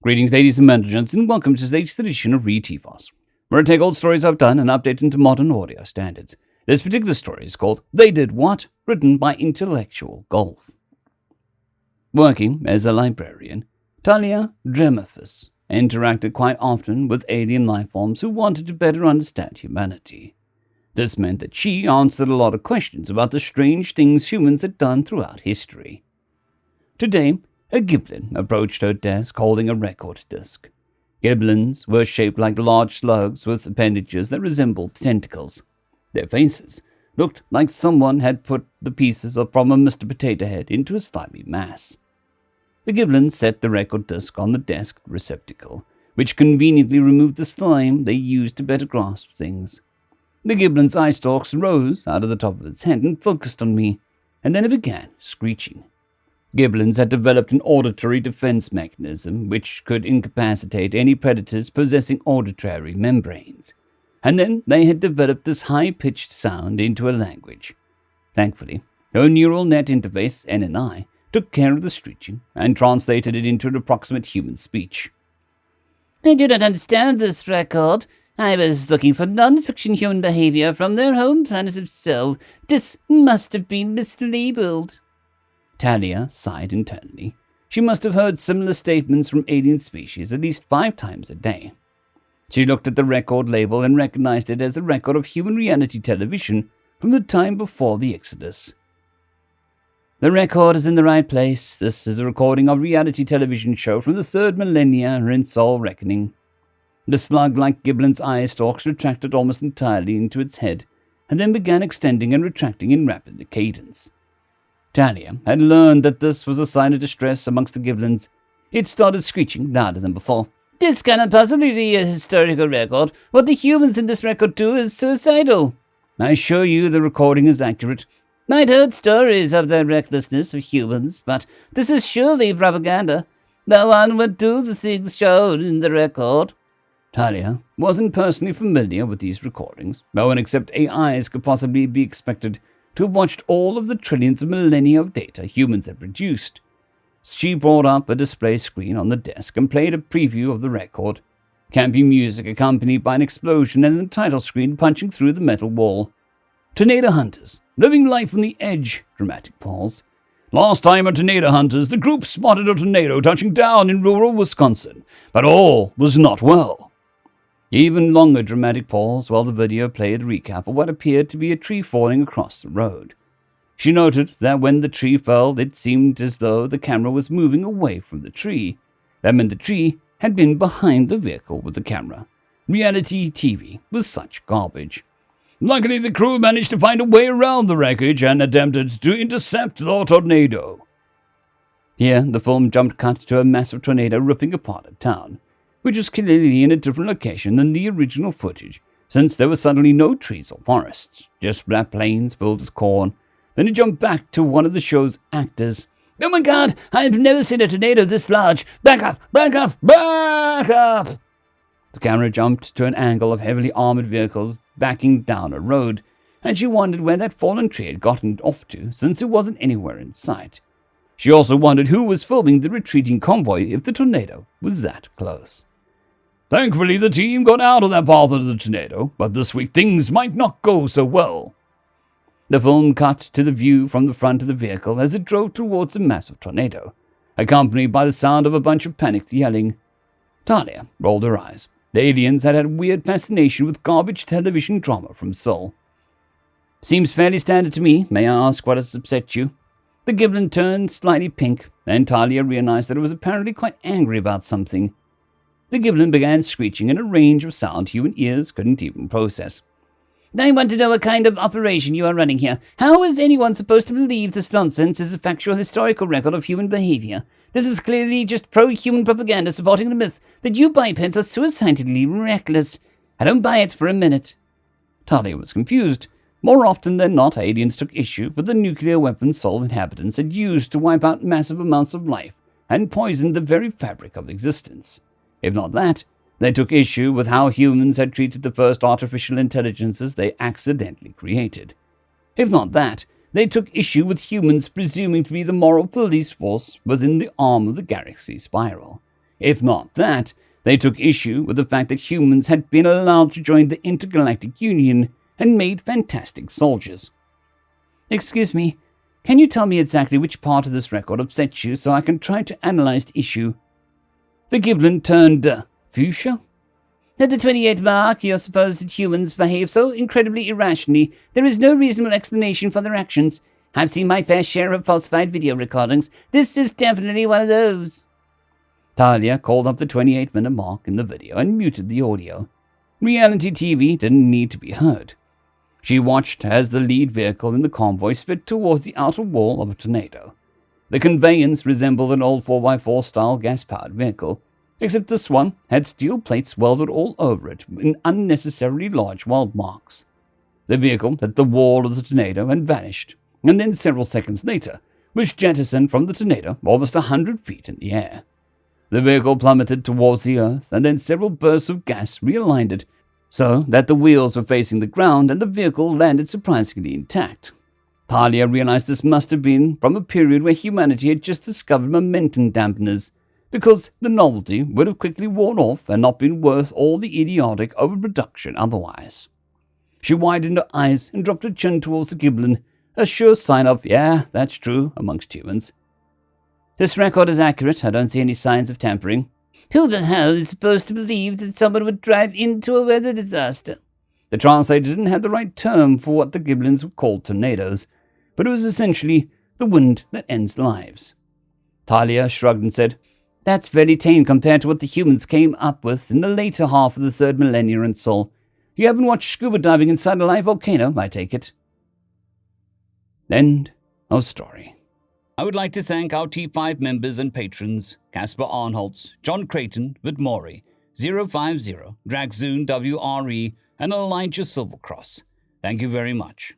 Greetings, ladies and gentlemen, and welcome to today's edition of RE324, where I take old stories I've done and update into modern audio standards. This particular story is called They Did What?, written by Intellectualgulf. Working as a librarian, Talia Dremathus interacted quite often with alien life forms who wanted to better understand humanity. This meant that she answered a lot of questions about the strange things humans had done throughout history. Today, a giblin approached her desk holding a record disc. Giblins were shaped like large slugs with appendages that resembled tentacles. Their faces looked like someone had put the pieces from a Mr. Potato Head into a slimy mass. The giblin set the record disc on the desk receptacle, which conveniently removed the slime they used to better grasp things. The giblin's eye stalks rose out of the top of its head and focused on me, and then it began screeching. Giblins had developed an auditory defense mechanism which could incapacitate any predators possessing auditory membranes, and then they had developed this high-pitched sound into a language. Thankfully, her neural net interface, NNI, took care of the screeching and translated it into an approximate human speech. I do not understand this record. I was looking for non-fiction human behavior from their home planet of Sol. This must have been mislabeled. Talia sighed internally. She must have heard similar statements from alien species at least 5 times a day. She looked at the record label and recognized it as a record of human reality television from the time before the Exodus. The record is in the right place. This is a recording of a reality television show from the 3rd millennia in Sol Reckoning. The slug-like giblin's eye stalks retracted almost entirely into its head, and then began extending and retracting in rapid cadence. Talia had learned that this was a sign of distress amongst the giblins. It started screeching louder than before. This cannot possibly be a historical record. What the humans in this record do is suicidal. I assure you the recording is accurate. I'd heard stories of the recklessness of humans, but this is surely propaganda. No one would do the things shown in the record. Talia wasn't personally familiar with these recordings. No one except AIs could possibly be expected to have watched all of the trillions of millennia of data humans had produced. She brought up a display screen on the desk and played a preview of the record. Campy music accompanied by an explosion and a title screen punching through the metal wall. Tornado Hunters, living life on the edge. Dramatic pause. Last time at Tornado Hunters, the group spotted a tornado touching down in rural Wisconsin, but all was not well. Even longer dramatic pause while the video played a recap of what appeared to be a tree falling across the road. She noted that when the tree fell, it seemed as though the camera was moving away from the tree. That meant the tree had been behind the vehicle with the camera. Reality TV was such garbage. Luckily, the crew managed to find a way around the wreckage and attempted to intercept the tornado. Here, the film jumped cut to a massive tornado ripping apart a town, which was clearly in a different location than the original footage, since there were suddenly no trees or forests, just flat plains filled with corn. Then it jumped back to one of the show's actors. Oh my God, I've never seen a tornado this large. Back up, back up, back up! The camera jumped to an angle of heavily armored vehicles backing down a road, and she wondered where that fallen tree had gotten off to, since it wasn't anywhere in sight. She also wondered who was filming the retreating convoy if the tornado was that close. Thankfully, the team got out of that path of the tornado, but this week things might not go so well. The film cut to the view from the front of the vehicle as it drove towards a massive tornado, accompanied by the sound of a bunch of panicked yelling. Talia rolled her eyes. The aliens had a weird fascination with garbage television drama from Sol. Seems fairly standard to me. May I ask what has upset you? The giblin turned slightly pink, and Talia realized that it was apparently quite angry about something. The giblin began screeching in a range of sound human ears couldn't even process. I want to know what kind of operation you are running here. How is anyone supposed to believe this nonsense is a factual historical record of human behavior? This is clearly just pro-human propaganda supporting the myth that you bipeds are suicidally reckless. I don't buy it for a minute. Talia was confused. More often than not, aliens took issue with the nuclear weapons Sol inhabitants had used to wipe out massive amounts of life and poisoned the very fabric of existence. If not that, they took issue with how humans had treated the first artificial intelligences they accidentally created. If not that, they took issue with humans presuming to be the moral police force within the arm of the galaxy spiral. If not that, they took issue with the fact that humans had been allowed to join the Intergalactic Union and made fantastic soldiers. Excuse me, can you tell me exactly which part of this record upsets you so I can try to analyze the issue? The Giblin turned fuchsia? At the 28th mark, you suppose that humans behave so incredibly irrationally, there is no reasonable explanation for their actions. I've seen my fair share of falsified video recordings. This is definitely one of those. Talia called up the 28-minute mark in the video and muted the audio. Reality TV didn't need to be heard. She watched as the lead vehicle in the convoy sped towards the outer wall of a tornado. The conveyance resembled an old 4x4-style gas-powered vehicle, except this one had steel plates welded all over it in unnecessarily large weld marks. The vehicle hit the wall of the tornado and vanished, and then several seconds later was jettisoned from the tornado almost 100 feet in the air. The vehicle plummeted towards the earth, and then several bursts of gas realigned it so that the wheels were facing the ground and the vehicle landed surprisingly intact. Talia realized this must have been from a period where humanity had just discovered momentum dampeners, because the novelty would have quickly worn off and not been worth all the idiotic overproduction otherwise. She widened her eyes and dropped her chin towards the Giblin, a sure sign of, yeah, that's true, amongst humans. This record is accurate. I don't see any signs of tampering. Who the hell is supposed to believe that someone would drive into a weather disaster? The translator didn't have the right term for what the Giblins would call tornadoes, but it was essentially the wind that ends lives. Talia shrugged and said, That's very tame compared to what the humans came up with in the later half of the 3rd millennium and so. You haven't watched scuba diving inside a live volcano, I take it. End of story. I would like to thank our T5 members and patrons, Casper Arnholtz, John Creighton, Vidmori, 050, Dragzoon WRE, and Elijah Silvercross. Thank you very much.